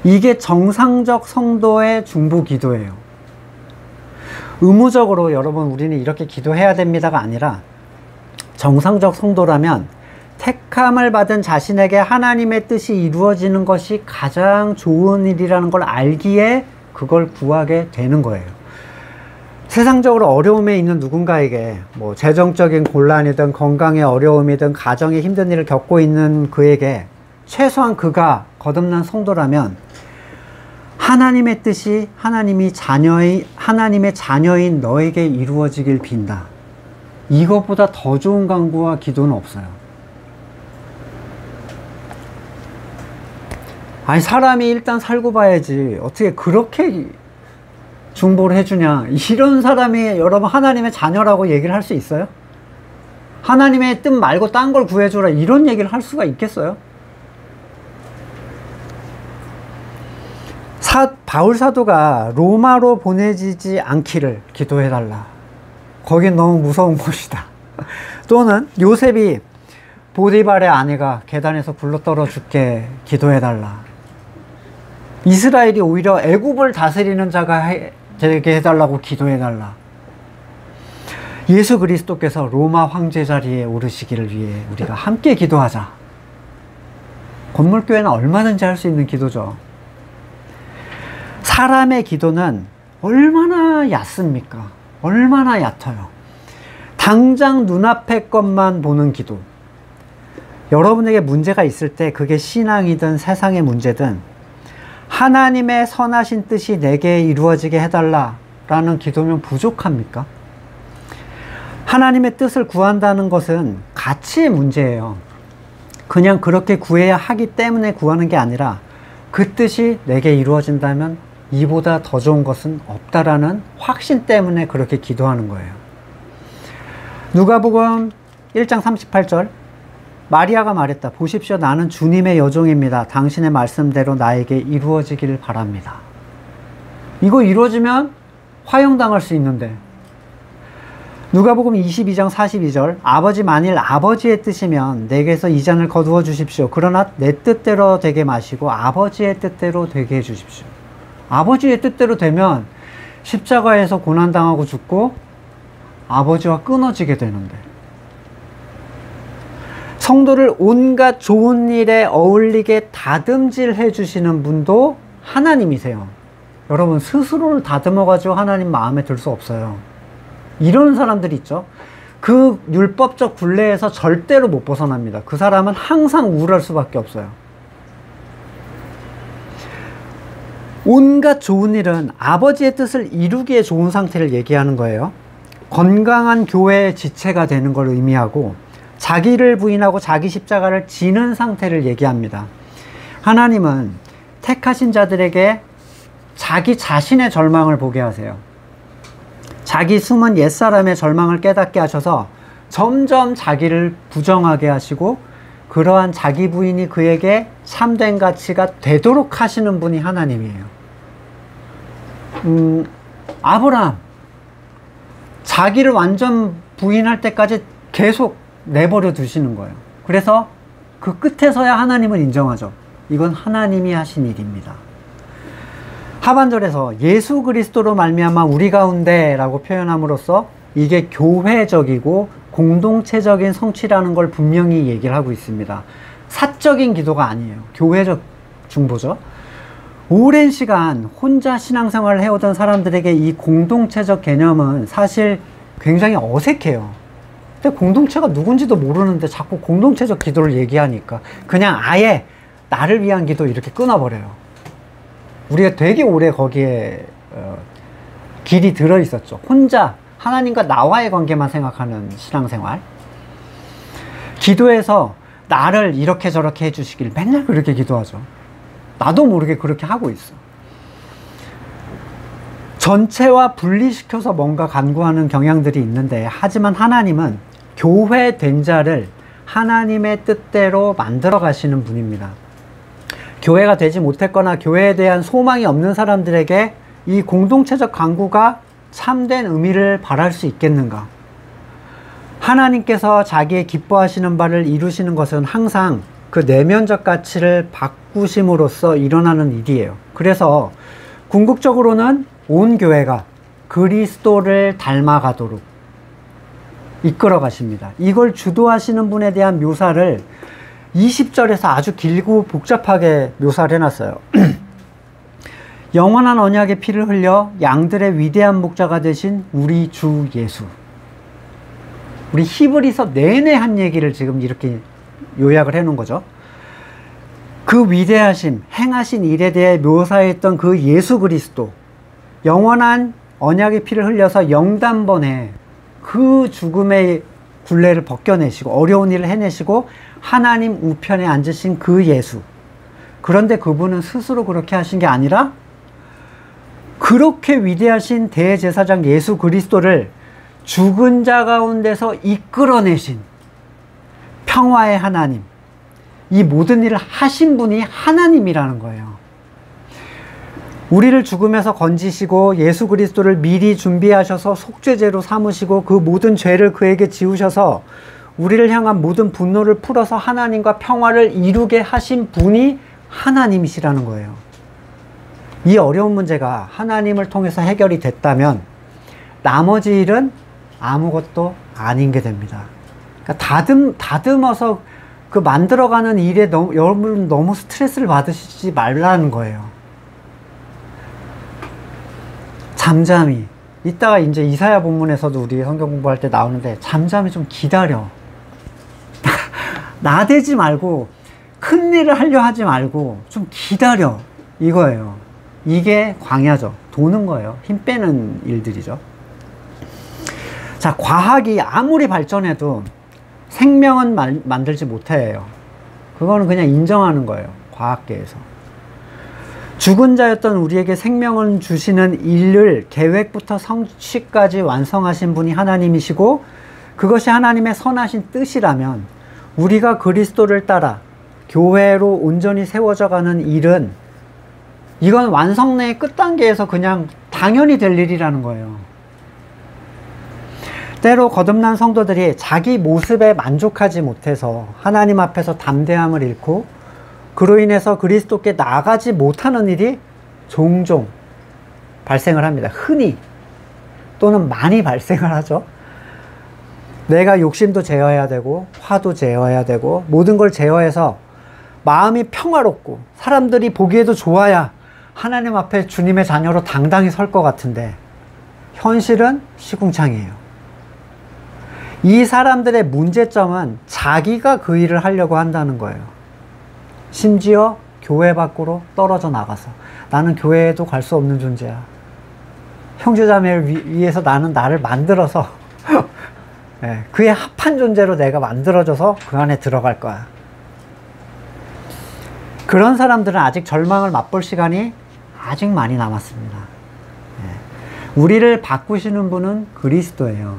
이게 정상적 성도의 중보 기도예요. 의무적으로 여러분 우리는 이렇게 기도해야 됩니다가 아니라 정상적 성도라면 택함을 받은 자신에게 하나님의 뜻이 이루어지는 것이 가장 좋은 일이라는 걸 알기에 그걸 구하게 되는 거예요. 세상적으로 어려움에 있는 누군가에게 뭐 재정적인 곤란이든 건강의 어려움이든 가정의 힘든 일을 겪고 있는 그에게 최소한 그가 거듭난 성도라면 하나님의 뜻이 하나님의 자녀인 너에게 이루어지길 빈다. 이것보다 더 좋은 간구와 기도는 없어요. 아니 사람이 일단 살고 봐야지 어떻게 그렇게 중보를 해주냐. 이런 사람이 여러분 하나님의 자녀라고 얘기를 할 수 있어요? 하나님의 뜻 말고 딴 걸 구해줘라 이런 얘기를 할 수가 있겠어요? 바울 사도가 로마로 보내지지 않기를 기도해달라. 거긴 너무 무서운 곳이다. 또는 요셉이 보디발의 아내가 계단에서 굴러떨어 죽게 기도해달라. 이스라엘이 오히려 애굽을 다스리는 자가 되게 해달라고 기도해달라. 예수 그리스도께서 로마 황제 자리에 오르시기를 위해 우리가 함께 기도하자. 건물교회는 얼마든지 할 수 있는 기도죠. 사람의 기도는 얼마나 얕습니까? 얼마나 얕아요. 당장 눈앞의 것만 보는 기도. 여러분에게 문제가 있을 때 그게 신앙이든 세상의 문제든 하나님의 선하신 뜻이 내게 이루어지게 해달라 라는 기도면 부족합니까? 하나님의 뜻을 구한다는 것은 가치의 문제예요. 그냥 그렇게 구해야 하기 때문에 구하는 게 아니라 그 뜻이 내게 이루어진다면 이보다 더 좋은 것은 없다라는 확신 때문에 그렇게 기도하는 거예요. 누가복음 1장 38절 마리아가 말했다. 보십시오. 나는 주님의 여종입니다. 당신의 말씀대로 나에게 이루어지기를 바랍니다. 이거 이루어지면 화형당할 수 있는데. 누가복음 22장 42절 아버지 만일 아버지의 뜻이면 내게서 이 잔을 거두어 주십시오. 그러나 내 뜻대로 되게 마시고 아버지의 뜻대로 되게 해주십시오. 아버지의 뜻대로 되면 십자가에서 고난당하고 죽고 아버지와 끊어지게 되는데 성도를 온갖 좋은 일에 어울리게 다듬질해 주시는 분도 하나님이세요. 여러분 스스로를 다듬어 가지고 하나님 마음에 들 수 없어요. 이런 사람들이 있죠. 그 율법적 굴레에서 절대로 못 벗어납니다. 그 사람은 항상 우울할 수밖에 없어요. 온갖 좋은 일은 아버지의 뜻을 이루기에 좋은 상태를 얘기하는 거예요. 건강한 교회의 지체가 되는 걸 의미하고 자기를 부인하고 자기 십자가를 지는 상태를 얘기합니다. 하나님은 택하신 자들에게 자기 자신의 절망을 보게 하세요. 자기 숨은 옛사람의 절망을 깨닫게 하셔서 점점 자기를 부정하게 하시고 그러한 자기 부인이 그에게 참된 가치가 되도록 하시는 분이 하나님이에요. 아브라함 자기를 완전 부인할 때까지 계속 내버려 두시는 거예요. 그래서 그 끝에서야 하나님은 인정하죠. 이건 하나님이 하신 일입니다. 하반절에서 예수 그리스도로 말미암아 우리 가운데 라고 표현함으로써 이게 교회적이고 공동체적인 성취라는 걸 분명히 얘기를 하고 있습니다. 사적인 기도가 아니에요. 교회적 중보죠. 오랜 시간 혼자 신앙생활을 해오던 사람들에게 이 공동체적 개념은 사실 굉장히 어색해요. 근데 공동체가 누군지도 모르는데 자꾸 공동체적 기도를 얘기하니까 그냥 아예 나를 위한 기도 이렇게 끊어버려요. 우리가 되게 오래 거기에 길이 들어있었죠. 혼자 하나님과 나와의 관계만 생각하는 신앙생활. 기도에서 나를 이렇게 저렇게 해주시길 맨날 그렇게 기도하죠. 나도 모르게 그렇게 하고 있어. 전체와 분리시켜서 뭔가 간구하는 경향들이 있는데 하지만 하나님은 교회된 자를 하나님의 뜻대로 만들어 가시는 분입니다. 교회가 되지 못했거나 교회에 대한 소망이 없는 사람들에게 이 공동체적 간구가 참된 의미를 발할 수 있겠는가? 하나님께서 자기의 기뻐하시는 바를 이루시는 것은 항상 그 내면적 가치를 바꾸심으로써 일어나는 일이에요. 그래서 궁극적으로는 온 교회가 그리스도를 닮아가도록 이끌어 가십니다. 이걸 주도하시는 분에 대한 묘사를 20절에서 아주 길고 복잡하게 묘사를 해놨어요. 영원한 언약의 피를 흘려 양들의 위대한 목자가 되신 우리 주 예수. 우리 히브리서 내내 한 얘기를 지금 이렇게 요약을 해 놓은 거죠. 그 위대하심, 행하신 일에 대해 묘사했던 그 예수 그리스도, 영원한 언약의 피를 흘려서 영단번에 그 죽음의 굴레를 벗겨내시고 어려운 일을 해내시고 하나님 우편에 앉으신 그 예수. 그런데 그분은 스스로 그렇게 하신 게 아니라 그렇게 위대하신 대제사장 예수 그리스도를 죽은 자 가운데서 이끌어내신 평화의 하나님, 이 모든 일을 하신 분이 하나님이라는 거예요. 우리를 죽음에서 건지시고 예수 그리스도를 미리 준비하셔서 속죄제로 삼으시고 그 모든 죄를 그에게 지우셔서 우리를 향한 모든 분노를 풀어서 하나님과 평화를 이루게 하신 분이 하나님이시라는 거예요. 이 어려운 문제가 하나님을 통해서 해결이 됐다면 나머지 일은 아무것도 아닌 게 됩니다. 그러니까 다듬어서 그 만들어가는 일에 여러분 너무 스트레스를 받으시지 말라는 거예요. 잠잠히. 이따가 이제 이사야 본문에서도 우리 성경 공부할 때 나오는데 잠잠히 좀 기다려. 나대지 말고 큰 일을 하려 하지 말고 좀 기다려. 이거예요. 이게 광야죠. 도는 거예요. 힘 빼는 일들이죠. 자, 과학이 아무리 발전해도 생명은 만들지 못해요. 그거는 그냥 인정하는 거예요. 과학계에서. 죽은 자였던 우리에게 생명을 주시는 일을 계획부터 성취까지 완성하신 분이 하나님이시고 그것이 하나님의 선하신 뜻이라면 우리가 그리스도를 따라 교회로 온전히 세워져 가는 일은 이건 완성내의 끝단계에서 그냥 당연히 될 일이라는 거예요. 때로 거듭난 성도들이 자기 모습에 만족하지 못해서 하나님 앞에서 담대함을 잃고 그로 인해서 그리스도께 나아가지 못하는 일이 종종 발생을 합니다. 흔히 또는 많이 발생을 하죠. 내가 욕심도 제어해야 되고 화도 제어해야 되고 모든 걸 제어해서 마음이 평화롭고 사람들이 보기에도 좋아야 하나님 앞에 주님의 자녀로 당당히 설 것 같은데 현실은 시궁창이에요. 이 사람들의 문제점은 자기가 그 일을 하려고 한다는 거예요. 심지어 교회 밖으로 떨어져 나가서 나는 교회에도 갈 수 없는 존재야. 형제자매를 위해서 나는 나를 만들어서 네, 그에 합한 존재로 내가 만들어져서 그 안에 들어갈 거야. 그런 사람들은 아직 절망을 맛볼 시간이 아직 많이 남았습니다. 네. 우리를 바꾸시는 분은 그리스도예요.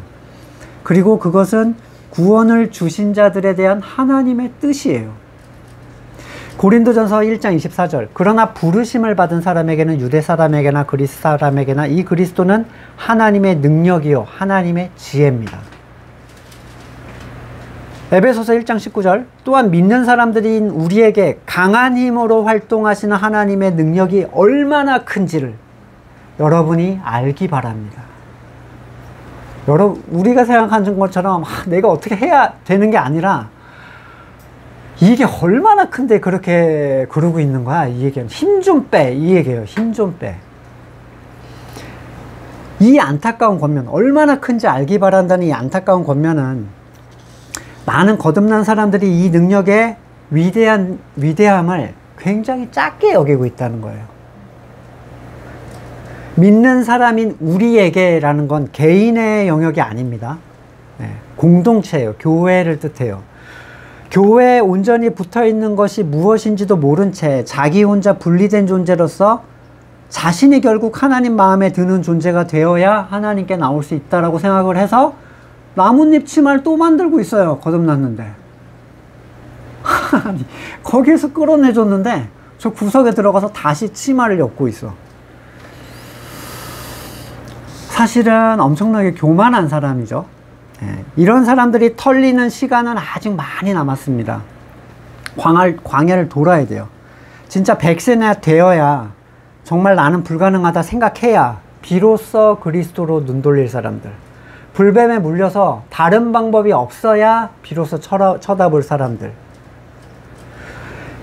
그리고 그것은 구원을 주신 자들에 대한 하나님의 뜻이에요. 고린도전서 1장 24절 그러나 부르심을 받은 사람에게는 유대 사람에게나 그리스 사람에게나 이 그리스도는 하나님의 능력이요 하나님의 지혜입니다. 에베소서 1장 19절 또한 믿는 사람들인 우리에게 강한 힘으로 활동하시는 하나님의 능력이 얼마나 큰지를 여러분이 알기 바랍니다. 우리가 생각하는 것처럼 내가 어떻게 해야 되는 게 아니라 이게 얼마나 큰데 그렇게 그러고 있는 거야. 이 얘기는 힘 좀 빼. 이 얘기예요. 힘 좀 빼. 이 안타까운 권면, 얼마나 큰지 알기 바란다는 이 안타까운 권면은 많은 거듭난 사람들이 이 능력의 위대함을 굉장히 작게 여기고 있다는 거예요. 믿는 사람인 우리에게라는 건 개인의 영역이 아닙니다. 네, 공동체예요. 교회를 뜻해요. 교회에 온전히 붙어있는 것이 무엇인지도 모른 채 자기 혼자 분리된 존재로서 자신이 결국 하나님 마음에 드는 존재가 되어야 하나님께 나올 수 있다라고 생각을 해서 나뭇잎 치마를 또 만들고 있어요. 거듭났는데. 거기에서 끌어내줬는데 저 구석에 들어가서 다시 치마를 엮고 있어. 사실은 엄청나게 교만한 사람이죠. 네, 이런 사람들이 털리는 시간은 아직 많이 남았습니다. 광야를 돌아야 돼요. 진짜 100세나 되어야 정말 나는 불가능하다 생각해야 비로소 그리스도로 눈 돌릴 사람들, 불뱀에 물려서 다른 방법이 없어야 비로소 쳐다볼 사람들,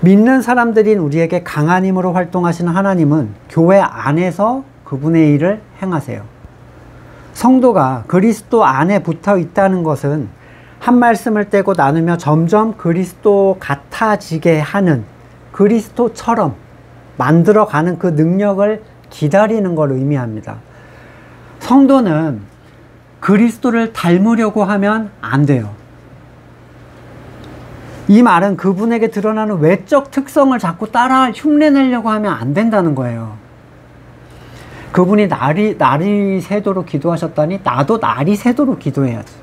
믿는 사람들인 우리에게 강한 힘으로 활동하시는 하나님은 교회 안에서 그분의 일을 행하세요. 성도가 그리스도 안에 붙어 있다는 것은 한 말씀을 떼고 나누며 점점 그리스도 같아지게 하는, 그리스도처럼 만들어가는 그 능력을 기다리는 걸 의미합니다. 성도는 그리스도를 닮으려고 하면 안 돼요. 이 말은 그분에게 드러나는 외적 특성을 자꾸 따라 흉내내려고 하면 안 된다는 거예요. 그분이 날이 새도록 기도하셨다니 나도 날이 새도록 기도해야지.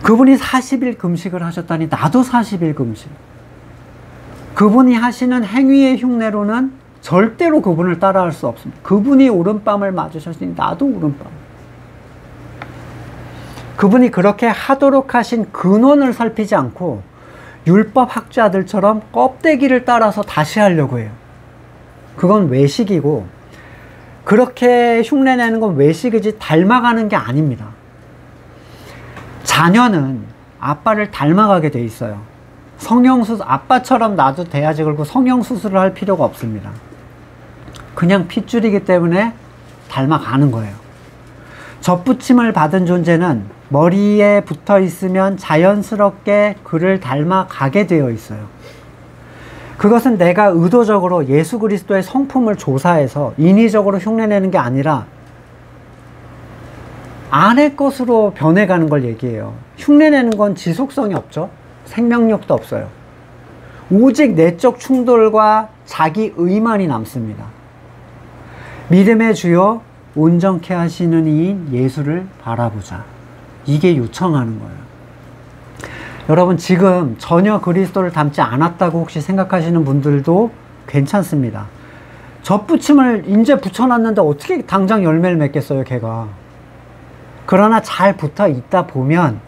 그분이 40일 금식을 하셨다니 나도 40일 금식. 그분이 하시는 행위의 흉내로는 절대로 그분을 따라할 수 없습니다. 그분이 오른밤을 맞으셨으니 나도 오른밤. 그분이 그렇게 하도록 하신 근원을 살피지 않고 율법 학자들처럼 껍데기를 따라서 다시 하려고 해요. 그건 외식이고, 그렇게 흉내내는 건 외식이지 닮아가는 게 아닙니다. 자녀는 아빠를 닮아가게 돼 있어요. 성형수술, 아빠처럼 나도 돼야지 그러고 성형수술을 할 필요가 없습니다. 그냥 핏줄이기 때문에 닮아가는 거예요. 젖붙임을 받은 존재는 머리에 붙어 있으면 자연스럽게 그를 닮아가게 되어 있어요. 그것은 내가 의도적으로 예수 그리스도의 성품을 조사해서 인위적으로 흉내내는 게 아니라 안의 것으로 변해가는 걸 얘기해요. 흉내내는 건 지속성이 없죠. 생명력도 없어요. 오직 내적 충돌과 자기 의만이 남습니다. 믿음의 주여 온전케 하시는 이인 예수를 바라보자. 이게 요청하는 거예요. 여러분, 지금 전혀 그리스도를 닮지 않았다고 혹시 생각하시는 분들도 괜찮습니다. 젖붙임을 이제 붙여놨는데 어떻게 당장 열매를 맺겠어요, 걔가. 그러나 잘 붙어 있다 보면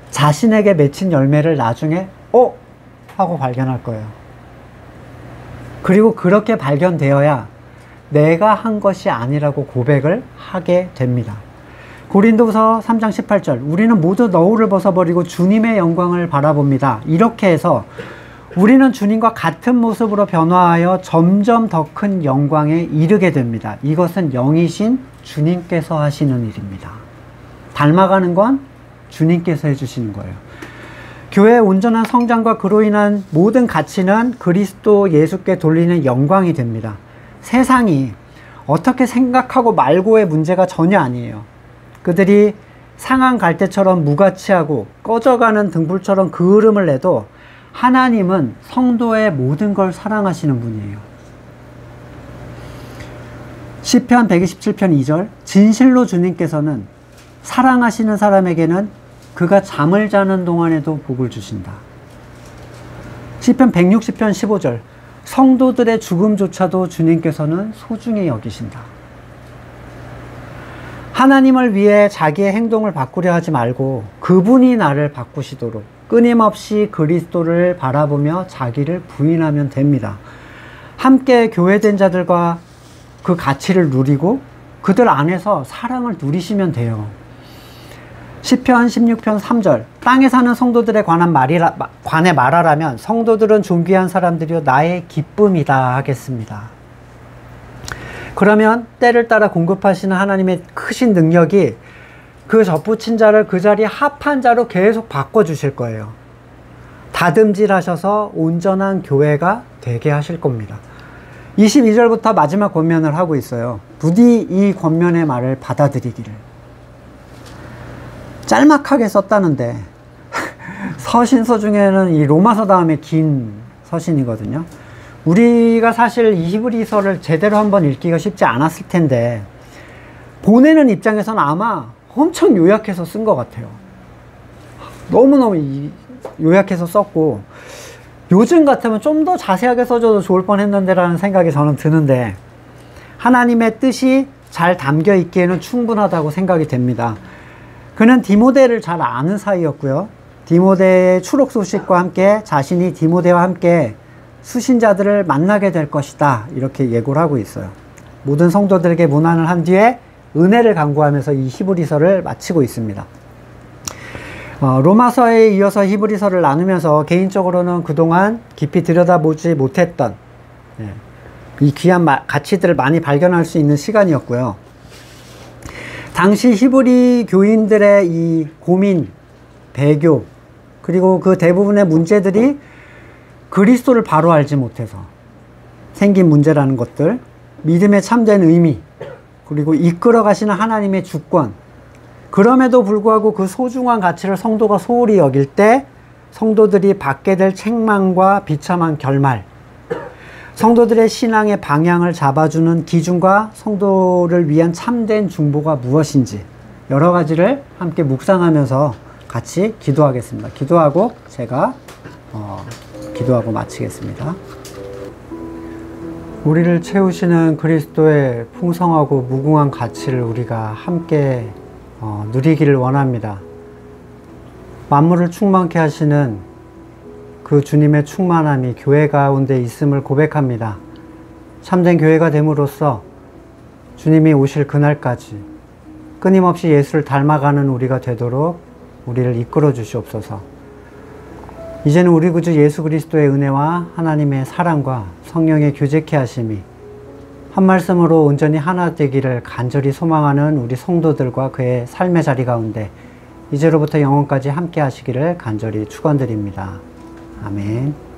자신에게 맺힌 열매를 나중에 하고 발견할 거예요. 그리고 그렇게 발견되어야 내가 한 것이 아니라고 고백을 하게 됩니다. 고린도서 3장 18절, 우리는 모두 너울을 벗어버리고 주님의 영광을 바라봅니다. 이렇게 해서 우리는 주님과 같은 모습으로 변화하여 점점 더 큰 영광에 이르게 됩니다. 이것은 영이신 주님께서 하시는 일입니다. 닮아가는 건 주님께서 해주시는 거예요. 교회의 온전한 성장과 그로 인한 모든 가치는 그리스도 예수께 돌리는 영광이 됩니다. 세상이 어떻게 생각하고 말고의 문제가 전혀 아니에요. 그들이 상한 갈대처럼 무가치하고 꺼져가는 등불처럼 그을음을 내도 하나님은 성도의 모든 걸 사랑하시는 분이에요. 시편 127편 2절, 진실로 주님께서는 사랑하시는 사람에게는 그가 잠을 자는 동안에도 복을 주신다. 시편 160편 15절, 성도들의 죽음조차도 주님께서는 소중히 여기신다. 하나님을 위해 자기의 행동을 바꾸려 하지 말고 그분이 나를 바꾸시도록 끊임없이 그리스도를 바라보며 자기를 부인하면 됩니다. 함께 교회된 자들과 그 가치를 누리고 그들 안에서 사랑을 누리시면 돼요. 시편 16편 3절, 땅에 사는 성도들에 관해 말하라면 성도들은 존귀한 사람들이요 나의 기쁨이다 하겠습니다. 그러면 때를 따라 공급하시는 하나님의 크신 능력이 그 젖붙인 자를 그 자리에 합한 자로 계속 바꿔주실 거예요. 다듬질하셔서 온전한 교회가 되게 하실 겁니다. 22절부터 마지막 권면을 하고 있어요. 부디 이 권면의 말을 받아들이기를. 짤막하게 썼다는데 서신서 중에는 이 로마서 다음에 긴 서신이거든요. 우리가 사실 이 히브리서를 제대로 한번 읽기가 쉽지 않았을 텐데 보내는 입장에서는 아마 엄청 요약해서 쓴 것 같아요. 너무너무 요약해서 썼고 요즘 같으면 좀 더 자세하게 써줘도 좋을 뻔했는데 라는 생각이 저는 드는데 하나님의 뜻이 잘 담겨 있기에는 충분하다고 생각이 됩니다. 그는 디모데를 잘 아는 사이였고요. 디모데의 추록 소식과 함께 자신이 디모데와 함께 수신자들을 만나게 될 것이다. 이렇게 예고를 하고 있어요. 모든 성도들에게 문안을 한 뒤에 은혜를 간구하면서 이 히브리서를 마치고 있습니다. 로마서에 이어서 히브리서를 나누면서 개인적으로는 그동안 깊이 들여다보지 못했던 이 귀한 가치들을 많이 발견할 수 있는 시간이었고요. 당시 히브리 교인들의 이 고민, 배교, 그리고 그 대부분의 문제들이 그리스도를 바로 알지 못해서 생긴 문제라는 것들, 믿음의 참된 의미, 그리고 이끌어 가시는 하나님의 주권, 그럼에도 불구하고 그 소중한 가치를 성도가 소홀히 여길 때 성도들이 받게 될 책망과 비참한 결말, 성도들의 신앙의 방향을 잡아주는 기준과 성도를 위한 참된 중보가 무엇인지 여러 가지를 함께 묵상하면서 같이 기도하겠습니다. 기도하고 제가 기도하고 마치겠습니다. 우리를 채우시는 그리스도의 풍성하고 무궁한 가치를 우리가 함께 누리기를 원합니다. 만물을 충만케 하시는 그 주님의 충만함이 교회 가운데 있음을 고백합니다. 참된 교회가 됨으로써 주님이 오실 그날까지 끊임없이 예수를 닮아가는 우리가 되도록 우리를 이끌어 주시옵소서. 이제는 우리 구주 예수 그리스도의 은혜와 하나님의 사랑과 성령의 교제케 하심이 한 말씀으로 온전히 하나 되기를 간절히 소망하는 우리 성도들과 그의 삶의 자리 가운데 이제로부터 영원까지 함께 하시기를 간절히 축원드립니다. 아멘.